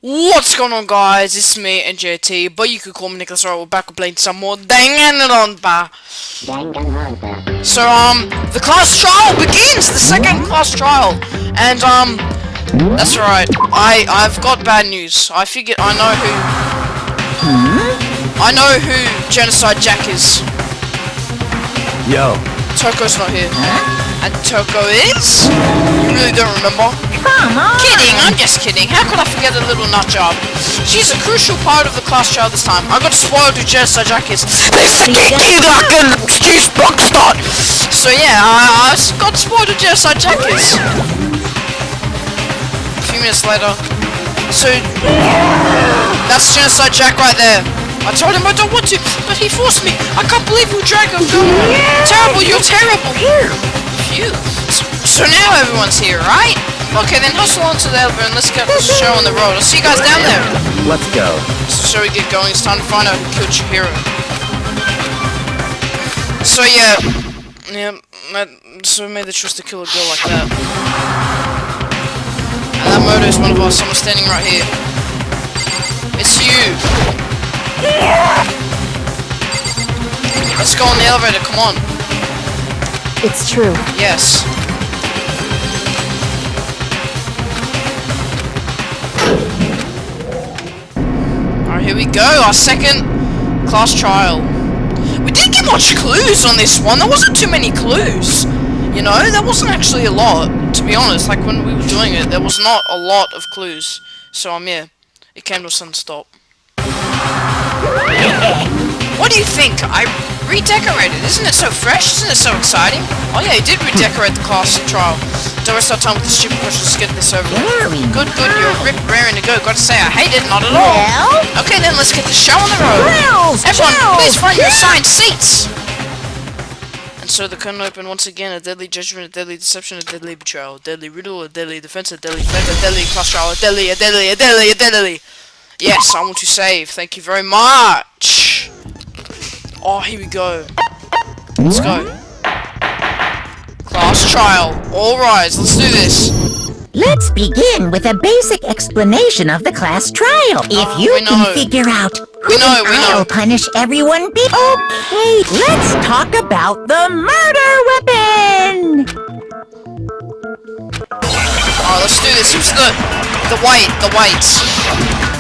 What's going on, guys? It's me and JT, but you could call me Nicholas. Right, we're back playing some more Danganronpa. So the class trial begins. The second class trial, and that's right. I've got bad news. I figured I know who Genocide Jack is. Yo. Toko's not here. And Toko is? You really don't remember? Come on! Kidding, I'm just kidding. How could I forget a little nut job? She's a crucial part of the class trial this time. I got spoiled with Genocide Jack is. This is KIKI like a JUICEBOXDOT! So yeah, I got spoiled with Genocide Jack is. A few minutes later. So, that's Genocide Jack right there. I told him I don't want to, but he forced me. I can't believe you dragged him. Terrible, you're terrible. Phew. So now everyone's here, right? Okay, then hustle onto the elevator and let's get the show on the road. I'll see you guys down there. Let's go. So shall we get going? It's time to find out who killed Chihiro. So yeah, so we made the choice to kill a girl like that. And that murder is one of us. Someone standing right here. It's you. Let's go on the elevator, come on. It's true. Yes. Alright, here we go, our second class trial. We didn't get much clues on this one, there wasn't too many clues. You know, there wasn't actually a lot, to be honest. Like when we were doing it, there was not a lot of clues. So yeah, it came to a sudden stop. What do you think? I redecorated. Isn't it so fresh? Isn't it so exciting? Oh yeah, you did redecorate the class trial. Don't waste our time with the stupid questions. Let's get this over with. Good, you're raring to go. Gotta say, I hate it, not at all. Okay then, let's get the show on the road. Everyone, please find your assigned seats. And so the curtain opened once again. A deadly judgment, a deadly deception, a deadly betrayal, a deadly riddle, a deadly defense, a deadly defense, a deadly class trial, a deadly. Yes, I want to save. Thank you very much. Oh, here we go. Let's go. Class trial. All rise. Let's do this. Let's begin with a basic explanation of the class trial. If you can figure out who I'll punish everyone be. Okay, let's talk about the murder weapon. Alright, let's do this. Who's the whites?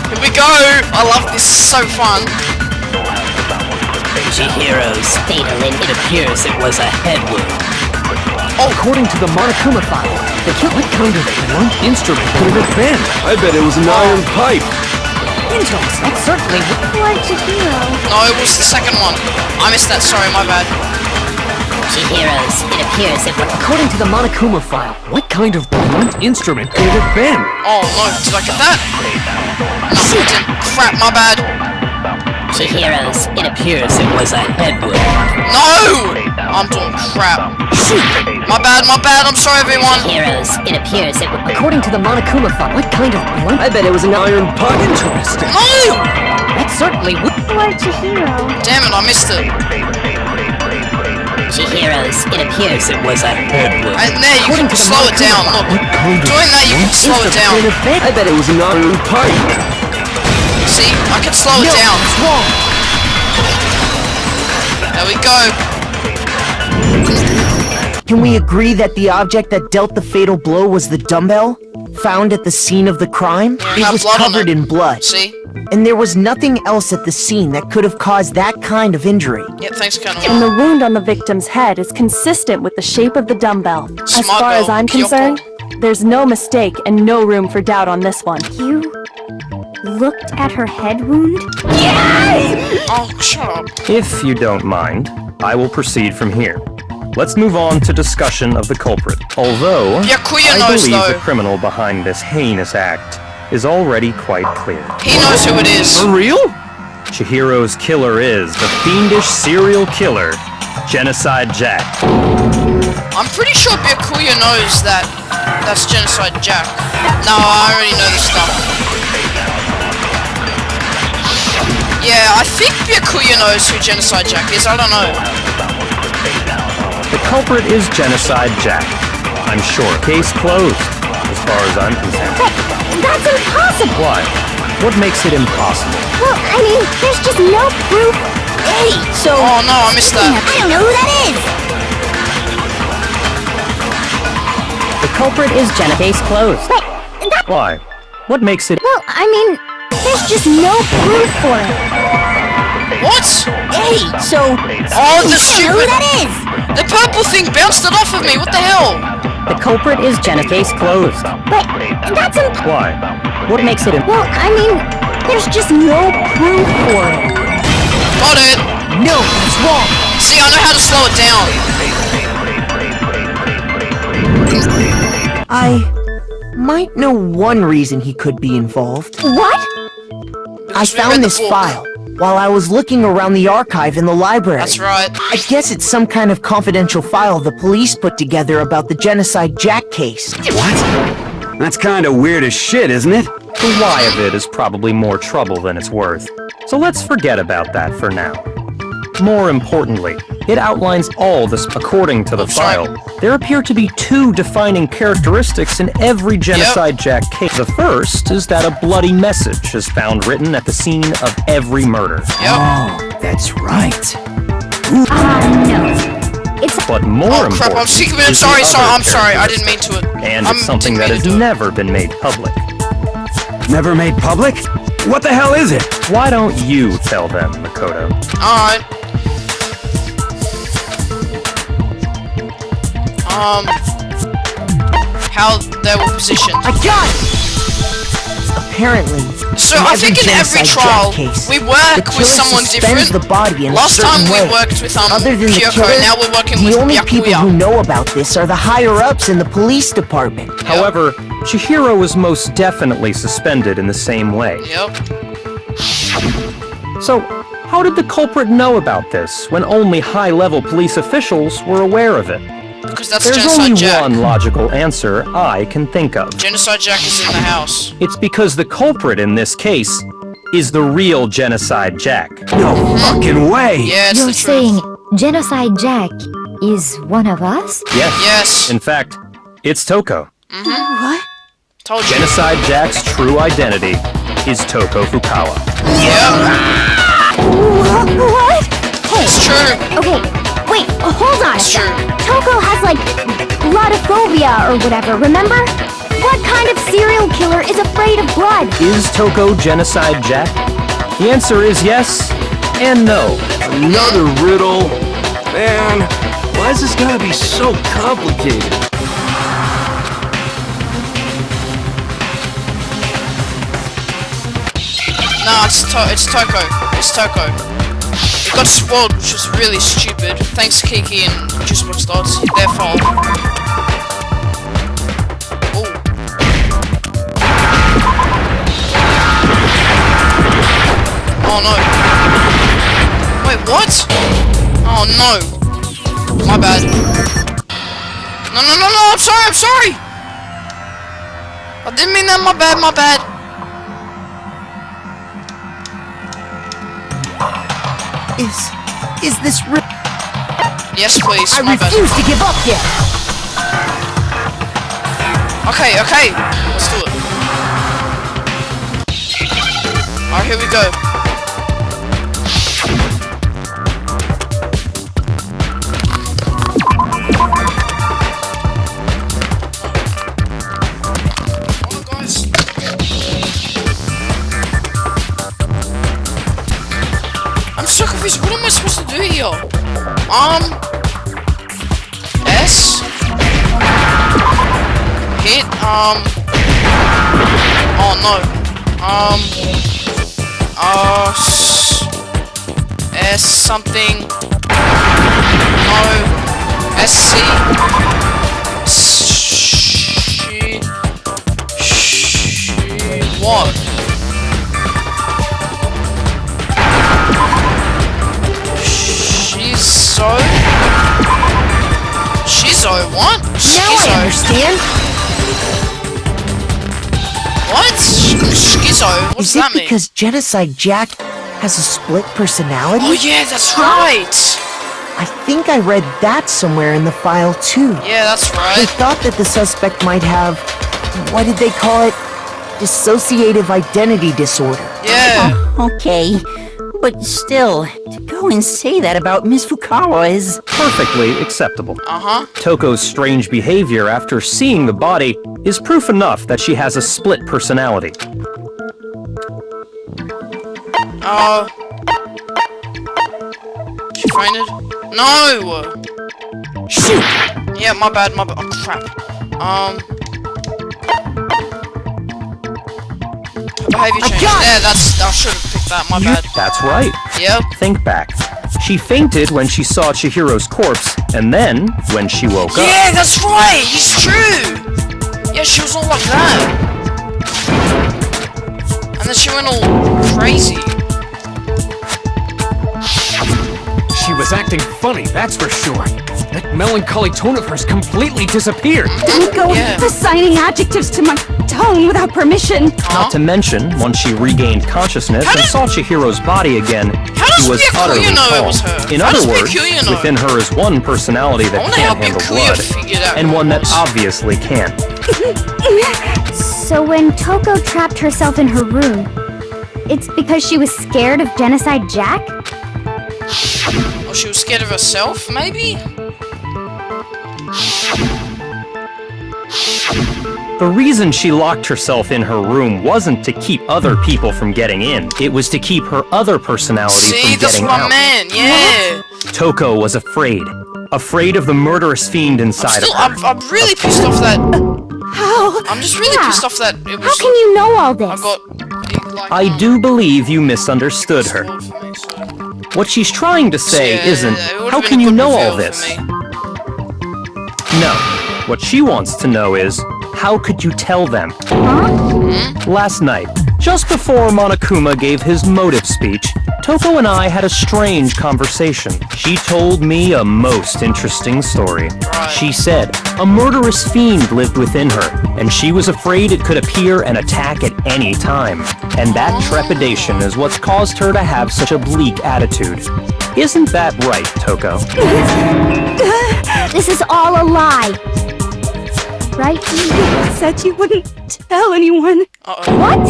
Here we go! I love this, so fun. Chihiro's fatal, and it appears it was a head wound. Oh, according to the Monokuma file, the killer kind of blunt instrument could have been. I bet it was an iron pipe. Interesting. That certainly Poor Chihiro. No, it was the second one. I missed that, sorry, my bad. Chihiro's, it appears it was... According to the Monokuma file, what kind of blunt instrument could it have been? Oh no, did I get that? No, I didn't. Crap, my bad. Chihiro's, it appears it was a head wound. No! I'm doing crap. My bad, I'm sorry everyone. Chihiro's, it appears it was... According to the Monokuma file, what kind of blunt? I bet it was an iron pipe. Interesting. No! That certainly would... Poor Chihiro. Damn it, I missed it. Chihiro's, it appears it was a head wound. And there, you can slow it down, look. Doing that, you can slow it down. I bet it was an iron pipe. See? I can slow it down. There we go. Can we agree that the object that dealt the fatal blow was the dumbbell found at the scene of the crime? Yeah, it was covered in blood. See? And there was nothing else at the scene that could have caused that kind of injury. Yep, thanks, Colonel. And the wound on the victim's head is consistent with the shape of the dumbbell. As far as I'm concerned, there's no mistake and no room for doubt on this one. You looked at her head wound? Yes! Oh, shut up. If you don't mind, I will proceed from here. Let's move on to discussion of the culprit. Although, I believe the criminal behind this heinous act is already quite clear. He knows who it is. For real? Chihiro's killer is the fiendish serial killer, Genocide Jack. I'm pretty sure Byakuya knows that that's Genocide Jack. No, I already know this stuff. Yeah, I think Byakuya knows who Genocide Jack is, I don't know. The culprit is Genocide Jack. I'm sure. Case closed, as far as I'm concerned. That's impossible! Why? What makes it impossible? Well, I mean, there's just no proof. Hey, so... Oh no, I missed that. I don't know who that is. The culprit is Case closed. But that... Why? What makes it... Well, I mean, there's just no proof for it. What? Hey, so... Oh, the I don't know who stupid... that is. The purple thing bounced it off of me, what the hell? The culprit is Case closed. But that's Why? What makes it Well, I mean, there's just no proof for it. Got it. No, it's wrong. See, I know how to slow it down. I might know one reason he could be involved. What? I Because we read found the this book. file while I was looking around the archive in the library. That's right. I guess it's some kind of confidential file the police put together about the Genocide Jack case. What? That's kinda weird as shit, isn't it? The why of it is probably more trouble than it's worth. So let's forget about that for now. More importantly, it outlines all this according to the file. There appear to be two defining characteristics in every Genocide Jack case. The first is that a bloody message is found written at the scene of every murder. Yep. Oh, that's right. No. It's... Oh But more important, crap, I'm sick of it. is the Sorry, other I'm sorry. I didn't mean to it. And it's something that has never been made public. Never made public? What the hell is it? Why don't you tell them, Makoto? Alright. How they were positioned. I got it! Apparently, So I think in every Genocide trial, Jack case, we the work killer with someone suspends different. the body in a Last certain time we way. worked with Other than the Kyoko, killer, now we're working the with only people who Byakuya. know about this are the higher-ups in the police department. However, Chihiro was most definitely suspended in the same way. Yep. So, how did the culprit know about this when only high-level police officials were aware of it? Because that's There's Genocide only Jack. one logical answer I can think of. Genocide Jack is in the house. It's because the culprit in this case is the real Genocide Jack. No fucking way! Yeah, it's You're the saying truth. Genocide Jack is one of us? Yes. Yes. In fact, it's Toko. What? Told you. Genocide Jack's true identity is Toko Fukawa. Yep. What? Hey, It's true. okay, wait, hold on a It's sec. true. Toko has, like, blodophobia or whatever, remember? What kind of serial killer is afraid of blood? Is Toko Genocide Jack? The answer is yes and no. Another riddle? Man, why is this gotta be so complicated? Nah, it's Toko. It's Toko. It got spoiled, which was really stupid. Thanks to KIKI and JUICEBOXDOT. Their fault. Oh. Oh no. Wait, what? Oh no. My bad. No, I'm sorry! I didn't mean that, my bad. Is this real? Yes, please, I my bad. refuse to give up yet! Okay, let's do it. Alright, here we go. Oh, guys. I'm so confused. What am I supposed to do here? S? Hit, oh no. S something. No. SC. What? Schizo, what? Now I understand. What? Schizo? What does Is it that mean? because Genocide Jack has a split personality? Oh yeah, that's right! I think I read that somewhere in the file too. Yeah, that's They right. thought that the suspect might have, what did they call it? Dissociative identity disorder. Yeah. Okay, but still, to go and say that about Miss Fukawa is... Perfectly acceptable. Uh-huh. Toko's strange behavior after seeing the body is proof enough that she has a split personality. She fainted? No! Shoot! Yeah, my bad. Oh, crap. Behavior change. Yeah, I should have picked that, my bad. That's right. Yep. Think back. She fainted when she saw Chihiro's corpse, and then, when she woke up... Yeah, that's right! It's true! Yeah, she was all like that. And then she went all crazy. She was acting funny, that's for sure. That melancholy tone of hers completely disappeared. Don't go assigning adjectives to my tongue without permission. Not to mention, once she regained consciousness and saw Chihiro's body again, she was utterly calm. In other words, within her is one personality that can't handle blood, and one that obviously can. So when Toko trapped herself in her room, it's because she was scared of Genocide Jack? Or she was scared of herself, maybe? The reason she locked herself in her room wasn't to keep other people from getting in. It was to keep her other personality from getting out. See, that's what I meant, yeah. Toko was afraid. Afraid of the murderous fiend inside of her. I'm really pissed off that... How? I'm just really pissed off that it was... How can you know all this? I do believe you misunderstood her. What she's trying to say isn't, how can you know all this? No. What she wants to know is, how could you tell them? Last night, just before Monokuma gave his motive speech, Toko and I had a strange conversation. She told me a most interesting story. She said a murderous fiend lived within her, and she was afraid it could appear and attack at any time. And that trepidation is what's caused her to have such a bleak attitude. Isn't that right, Toko? This is all a lie. Right? You said you wouldn't tell anyone. What?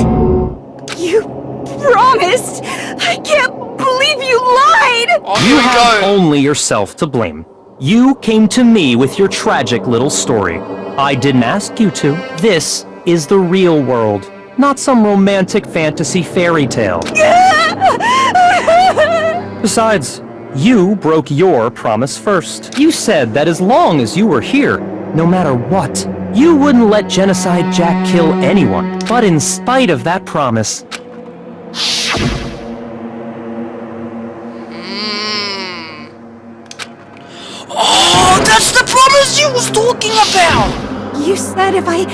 You promised! I can't believe you lied! You have only yourself to blame. You came to me with your tragic little story. I didn't ask you to. This is the real world, not some romantic fantasy fairy tale. Besides, you broke your promise first. You said that as long as you were here, no matter what, you wouldn't let Genocide Jack kill anyone. But in spite of that promise... Oh, that's the promise you was talking about! You said if I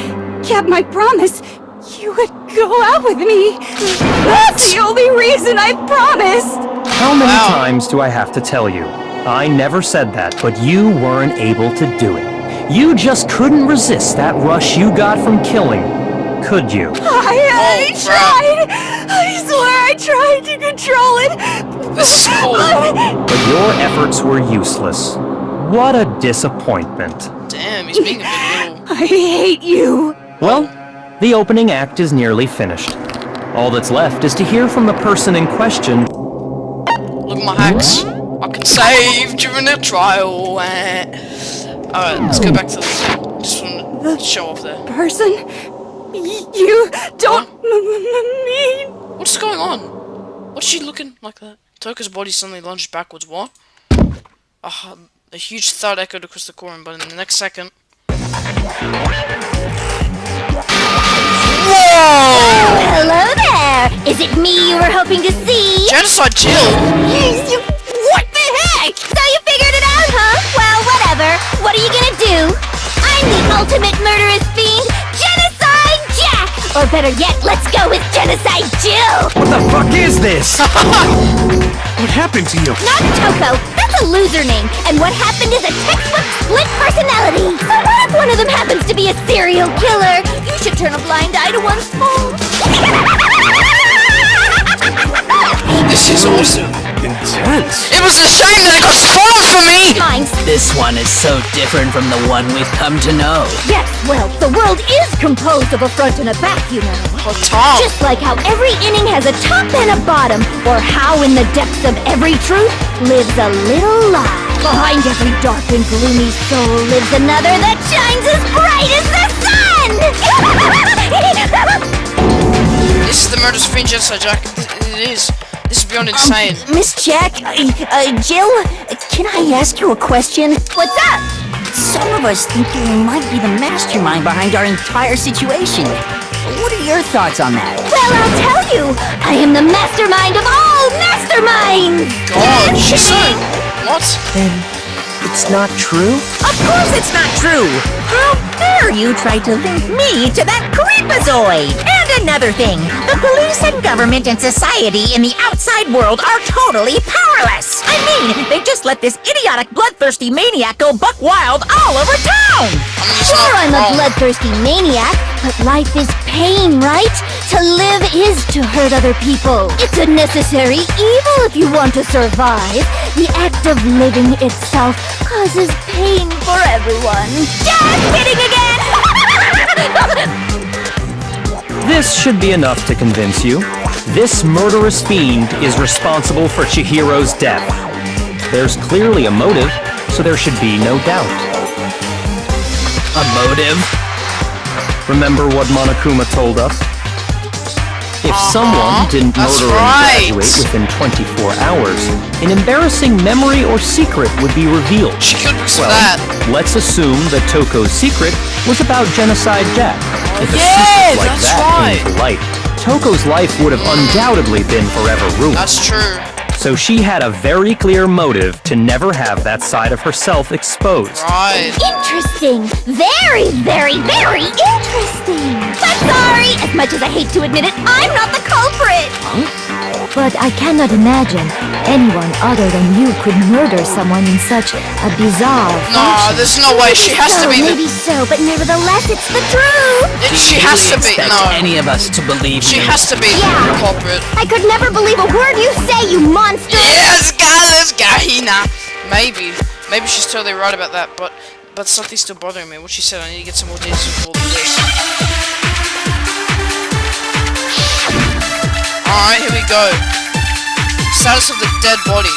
kept my promise, you would go out with me. That's the only reason I promised! How many times do I have to tell you? I never said that, but you weren't able to do it. You just couldn't resist that rush you got from killing, could you? I tried! I swear I tried to control it! But your efforts were useless. What a disappointment. Damn, he's being a bit little. I hate you! Well, the opening act is nearly finished. All that's left is to hear from the person in question. Look at my hacks. I can save during the trial. Alright, let's go back to this. Just want to show off there. Person? You don't mean... What's going on? What's she looking like that? Toko's body suddenly lunged backwards. What? A huge thud echoed across the courtroom, but in the next second... Whoa! Hello there! Is it me you were hoping to see? Genocide Jill! What the heck? So you figured it out, huh? Well, whatever. What are you gonna do? I'm the ultimate murderous fiend, Genocide Jack! Or better yet, let's go with Genocide Jill! What the fuck is this? What happened to you? Not Toko. That's a loser name. And what happened is a textbook split personality. So what if one of them happens to be a serial killer? You should turn a blind eye to one's fault. This is awesome. Intense. It was a shame that it got spoiled for me! Mine. This one is so different from the one we've come to know. Yes, well, the world is composed of a front and a back, you know. Oh, Tom. Just like how every inning has a top and a bottom, or how in the depths of every truth lives a little lie. Behind every dark and gloomy soul lives another that shines as bright as the sun! This is the murder's fiend, Genocide Jack. It is. This is beyond insane. Miss Jack, Jill, can I ask you a question? What's up? Some of us think you might be the mastermind behind our entire situation. What are your thoughts on that? Well, I'll tell you. I am the mastermind of all masterminds! God, she said. What? Then it's not true? Of course it's not true! How dare you try to link me to that creepazoid! And another thing, the police and government and society in the outside world are totally powerless. I mean, they just let this idiotic, bloodthirsty maniac go buck wild all over town. Sure, I'm a bloodthirsty maniac, but life is pain, right? To live is to hurt other people. It's a necessary evil if you want to survive. The act of living itself causes pain for everyone. Just kidding again! This should be enough to convince you. This murderous fiend is responsible for Chihiro's death. There's clearly a motive, so there should be no doubt. A motive? Remember what Monokuma told us? If someone didn't murder and graduate within 24 hours, an embarrassing memory or secret would be revealed. She could be Well, that. let's assume that Toko's secret was about Genocide Jack. If a Yeah, secret like that's that right. came to light, Toko's life would have undoubtedly been forever ruined. That's true. So she had a very clear motive to never have that side of herself exposed. Right. Interesting. Very, very, very interesting. But sorry, as much as I hate to admit it, I'm not the culprit. But I cannot imagine anyone other than you could murder someone in such a bizarre Nah, there's no way. She has to be Maybe the. so, but nevertheless, it's the truth. She has to be. Expect No. any of us to believe She you. has to be Yeah. the culprit. I could never believe a word you say, you monster. Yes, guys, Hina. Maybe she's totally right about that, but something's still bothering me. What she said, I need to get some more data to all of this. Alright, here we go. Status of the dead body.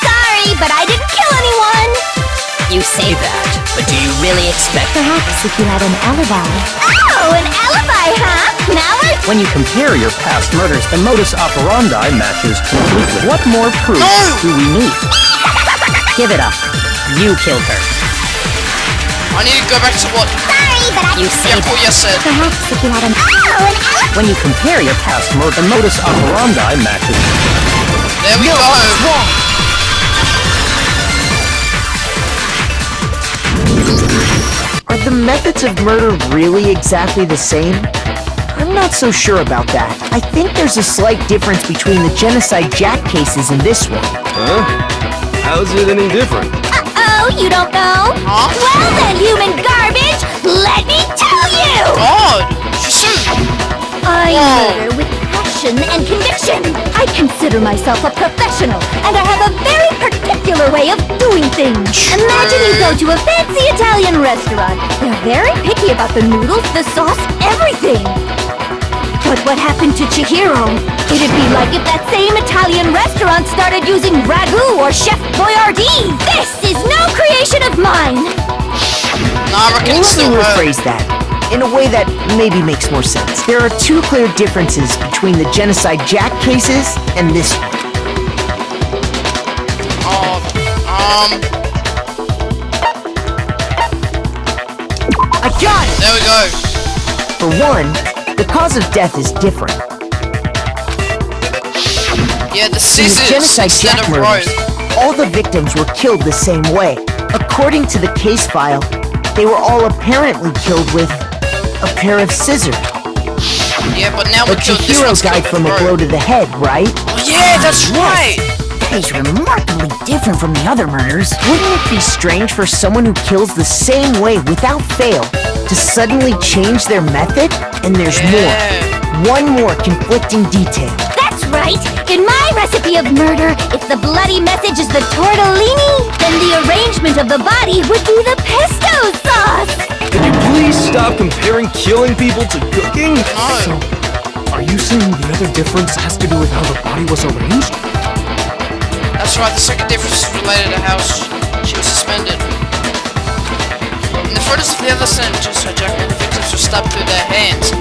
Sorry, but I didn't kill anyone. You say that, but do you really expect Perhaps if you had an alibi. Oh, an alibi, huh? Now I... When you compare your past murders, the modus operandi matches completely. What more proof do we need? Give it up. You killed her. I need to go back to what Sorry, but I... You say that. Yakuya said. Perhaps if you had an Oh, an alibi. When you compare your past murder, the modus operandi matches. There we go. Are the methods of murder really exactly the same? I'm not so sure about that. I think there's a slight difference between the Genocide Jack cases and this one. Huh? How's it any different? Uh-oh, you don't know? Huh? Well then, human garbage, let me tell you! God, she's so. I murder with passion and conviction. I consider myself a professional, and I have a very particular way of doing things. Imagine you go to a fancy Italian restaurant. They're very picky about the noodles, the sauce, everything. But what happened to Chihiro? It'd be like if that same Italian restaurant started using ragu or Chef Boyardee. This is no creation of mine. Nah, I reckon it's Let me still her. rephrase that in a way that maybe makes more sense. There are two clear differences between the Genocide Jack cases and this one. I got it! There we go. For one, the cause of death is different. Yeah, the In the scissors Genocide instead Jack of murders, rope. all the victims were killed the same way. According to the case file, they were all apparently killed with a pair of scissors. Yeah, but now we But killed this Chihiro one's died killed from a with blow rope. to the head, right? Oh, yeah, that's right. That is remarkably different from the other murders. Wouldn't it be strange for someone who kills the same way without fail to suddenly change their method? And there's Yeah. more. One more conflicting detail. That's right. right. In my recipe of murder, if the bloody message is the tortellini, then the arrangement of the body would be the pesto sauce. Can you please stop comparing killing people to cooking? So, are you saying the other difference has to do with how the body was arranged? That's right, the second difference is related to how she was suspended. In the furthest of the other sentences, her jacket the victims were stabbed through their hands.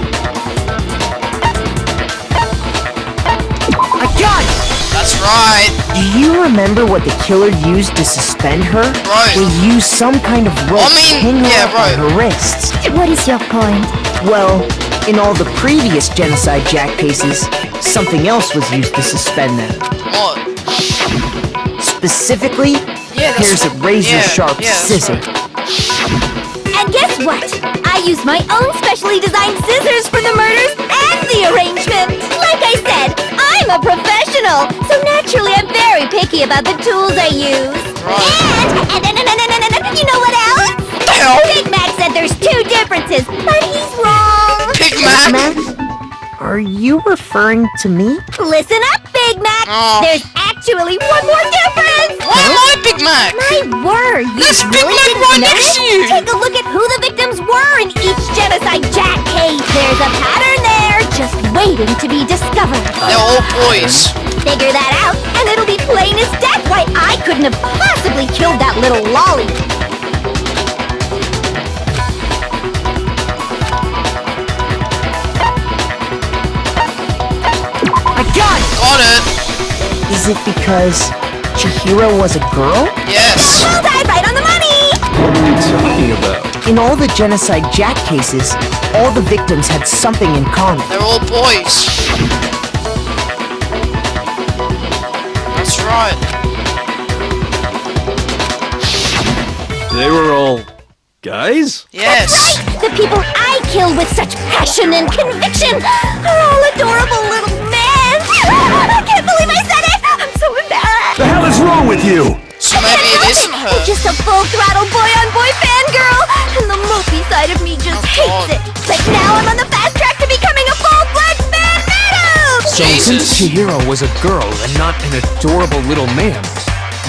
I got it! That's right. Do you remember what the killer used to suspend her? Right. They used some kind of rope to hang her up on her wrists. What is your point? Well, in all the previous Genocide Jack cases, something else was used to suspend them. What? Specifically, pairs of razor-sharp scissors. And guess what? I used my own specially designed scissors for the murders and the arrangement. Like I said, I'm a professional, so naturally I'm very picky about the tools I use. And you know what else? What the hell? Big Mac said there's two differences, but he's wrong. Big Mac? Are you referring to me? Listen up, Big Mac. There's actually one more difference. Why am I Big Mac? My word, you That's really Big Mac right didn't next to you. Take a look at who the victims were in each Genocide Jack case. There's a pattern there, just waiting to be discovered. They're all boys. Figure that out, and it'll be plain as death why I couldn't have possibly killed that little lolly. Got it. Is it because Chihiro was a girl? Yes. Well died, right on the money! What are you talking about? In all the Genocide Jack cases, all the victims had something in common. They're all boys. That's right. They were all guys? Yes. That's right! The people I killed with such passion and conviction are all adorable little men! I can't believe I said it! I'm so embarrassed! The hell is wrong with you? So maybe it isn't her. I'm just a full-throttle boy-on-boy fangirl, and the mopey side of me just hates it. But now I'm on the fast track to becoming a full-fledged fan madam! So since Chihiro was a girl and not an adorable little man,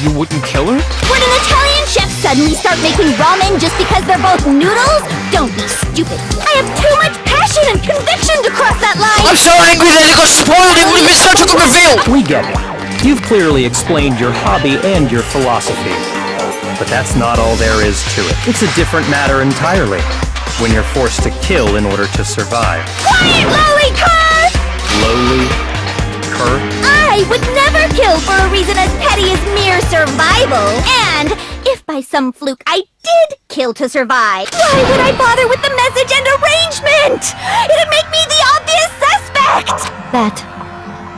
you wouldn't kill her? Would an Italian chef suddenly start making ramen just because they're both noodles? Don't be stupid. I have too much passion and conviction to cross that line. I'm so angry that it got spoiled. It would have been such a good reveal. We get it. You've clearly explained your hobby and your philosophy. But that's not all there is to it. It's a different matter entirely. When you're forced to kill in order to survive. Quiet, lowly cur! Lowly cur? I would never kill for a reason as petty as mere survival. And if by some fluke I did kill to survive, why would I bother with the message and arrangement? It'd make me the obvious suspect! That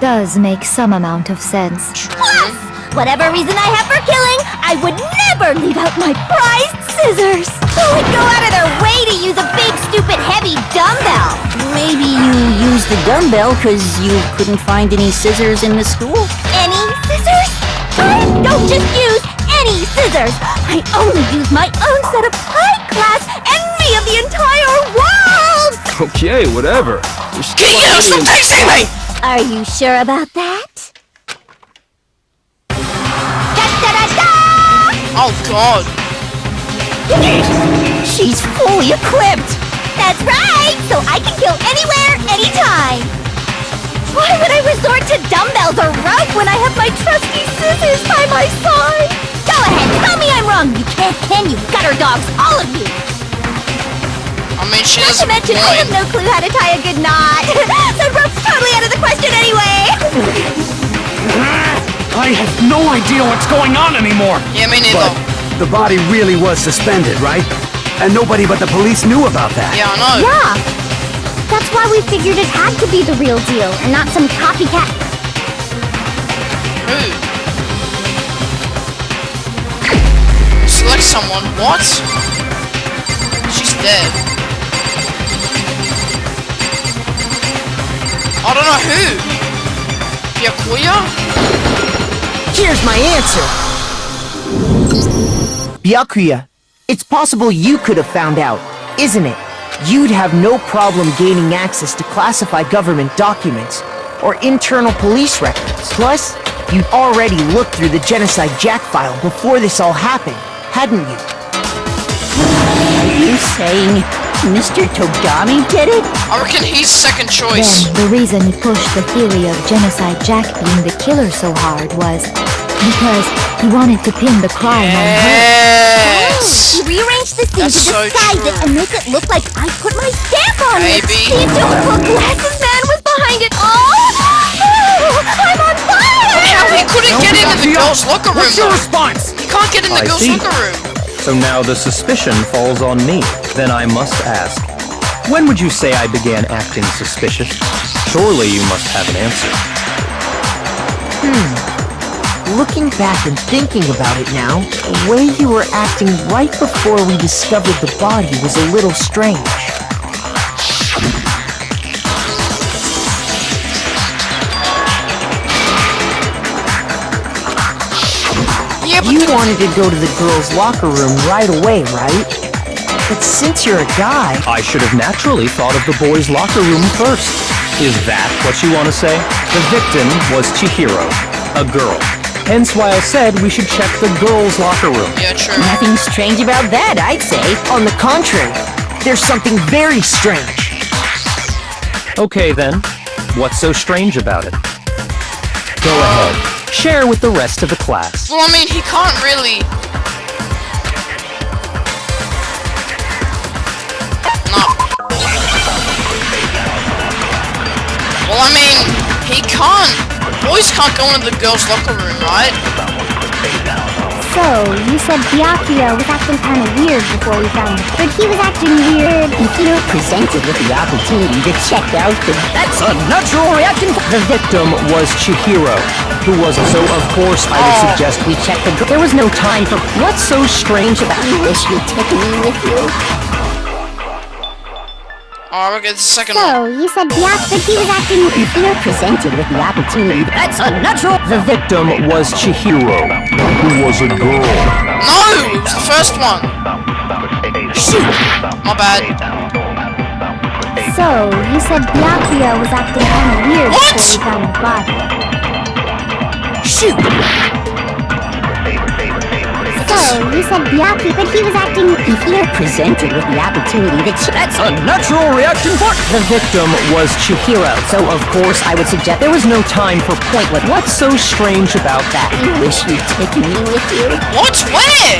does make some amount of sense. Plus, whatever reason I have for killing, I would never leave out my prized scissors. Who would go out of their way to use a big, stupid, heavy dumbbell? Maybe you used the dumbbell because you couldn't find any scissors in the school? Any scissors? I don't just use any scissors. I only use my own set of high-class envy of the entire world! Okay, whatever. You're still KIKI, stop texting me! Are you sure about that? Da-da-da-da! Oh God. She's fully equipped! That's right! So I can kill anywhere, anytime! Why would I resort to dumbbells or rope when I have my trusty scissors by my side? Go ahead, tell me I'm wrong! You can't, can you? Gutter dogs, all of you! I mean, she Not to doesn't mention, I have no clue how to tie a good knot! So rope's totally out of the question anyway! I have no idea what's going on anymore! Yeah, me neither. The body really was suspended, right? And nobody but the police knew about that. Yeah, I know. Yeah! That's why we figured it had to be the real deal, and not some copycat. Who? Select someone. What? She's dead. I don't know who. Byakuya? Here's my answer. Byakuya, it's possible you could have found out, isn't it? You'd have no problem gaining access to classified government documents. or internal police records. Plus, you'd already looked through the Genocide Jack file before this all happened, hadn't you? Are you saying Mr. Togami did it? I reckon he's second choice. Then the reason he pushed the theory of Genocide Jack being the killer so hard was because he wanted to pin the crime on her. Yes! He rearranged the scene to disguise it and make it look like I put my stamp on it. Maybe. The adorable glasses man was behind it all. I'm on fire! How he couldn't get into the girls' locker room? What's your response? He can't get in the girls' locker room. So now the suspicion falls on me. Then I must ask, when would you say I began acting suspicious? Surely you must have an answer. Looking back and thinking about it now, the way you were acting right before we discovered the body was a little strange. Yeah, but you wanted to go to the girls' locker room right away, right? But since you're a guy... I should have naturally thought of the boys' locker room first. Is that what you want to say? The victim was Chihiro, a girl. Hence why I said we should check the girls' locker room. Yeah, true. Nothing strange about that, I'd say. On the contrary, there's something very strange. Okay then, what's so strange about it? Go ahead, share with the rest of the class. Well, I mean, he can't really... No. Well, I mean, he can't... Boys can't go into the girls' locker room, right? So, you said Byakuya was acting kind of weird before we found him. But he was acting weird. If you're presented with the opportunity to check out that's a natural reaction. The victim was Chihiro, who was so of course I would suggest we check the... There was no time for... What's so strange about... I wish you'd take me with you. Oh, we'll get the second So, one. you said but he was acting... If you're presented with the opportunity, that's a natural... The victim was Chihiro, who was a girl. No! It was the first one. Shoot! My bad. So, you said Byakuya was acting kind of weird before we found the body. Shoot! So, you said Byakuya, but he was acting... If you're presented with the opportunity that's a natural reaction for... The victim was Chihiro, so of course I would suggest there was no time for pointless... What's so strange about that? I wish you'd take me with you. What? Where?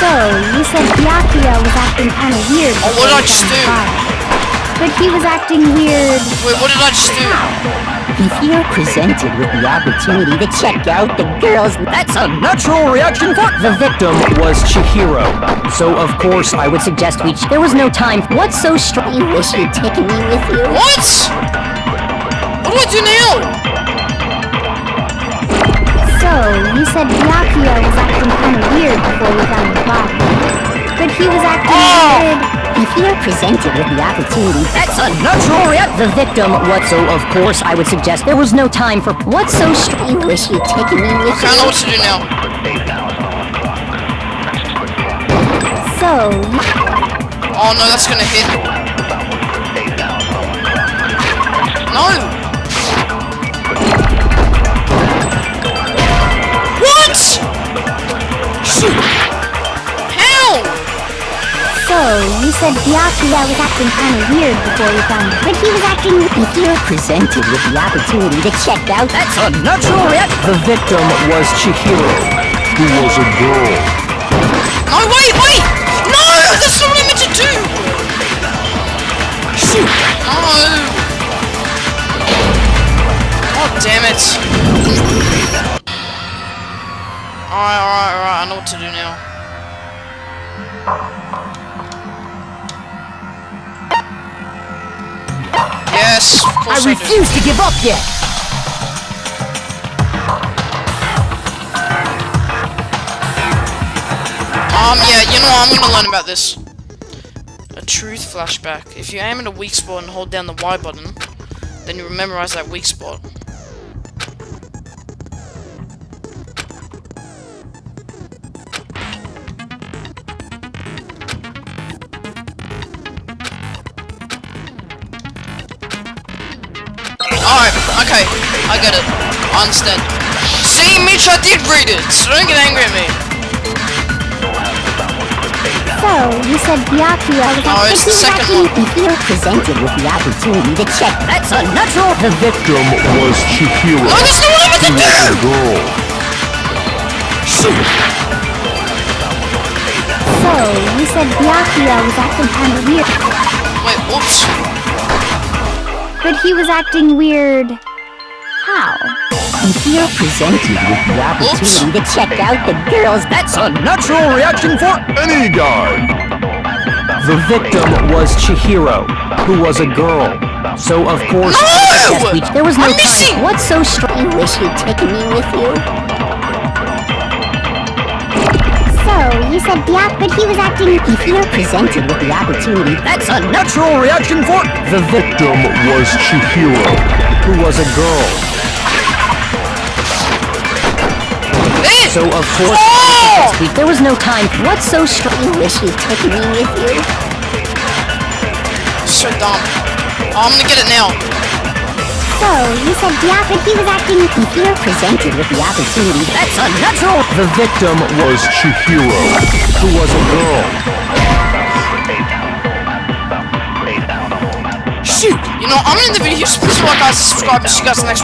So, you said Byakuya was acting kind of weird Oh, what did I just do? But he was acting weird... Wait, what did I just do? If you're presented with the opportunity to check out the girls, that's a natural reaction for... The victim was Chihiro, so of course I would suggest we... There was no time... What's so strange? I wish you'd taken me with you. What? What do I do now? So, you said Byakuya was acting kind of weird before we found the body. But he was acting weird... If you're presented with the opportunity, that's a natural reaction. The victim was... So of course I would suggest there was no time for... What's so strange? I wish you'd taken me with Okay, I know what to do now. So... Oh no, that's gonna hit. No! What? Shoot! How? So, you said Byakuya was acting kind of weird before we found him. But he was acting... If you're presented with the opportunity to check out that's a natural reaction. The victim was Chihiro, who was a girl. No, wait! No! That's not what I meant to do! Shoot! No! God damn it. Alright, I know what to do now. Yes, of course I refuse to give up yet! Yeah, you know what, I'm gonna learn about this. A truth flashback. If you aim at a weak spot and hold down the Y button, then you memorize that weak spot. Okay, I get it. I understand. See, Mitch, I did read it, so don't get angry at me. So, you said Byakuya was No, it's the second one. If you're presented with the opportunity to check, that's unnatural. The victim was Chihiro. No, that's not what I meant to do! Girl. So, you said Byakuya was acting kind of weird. Wait, oops. But he was acting weird. How? If you're presented with the opportunity to check out the girls, that's a natural reaction for Any guy. The victim was Chihiro, who was a girl. So of course... No! There was no I'm missing! What's so strange? You wish you'd taken me with you? So, you said but he was acting... If you're presented with the opportunity, that's a natural reaction for... The victim was Chihiro, who was a girl. So of course... Oh! There was no time. What's so strange? You wish you'd taken me with you? So dumb. Oh, I'm gonna get it now. So, you said but he was acting... If you're presented with the opportunity, that's unnatural! The victim was Chihiro, who was a girl. Shoot! You know, I'm gonna end the video. Please like, guys, subscribe, and see you guys next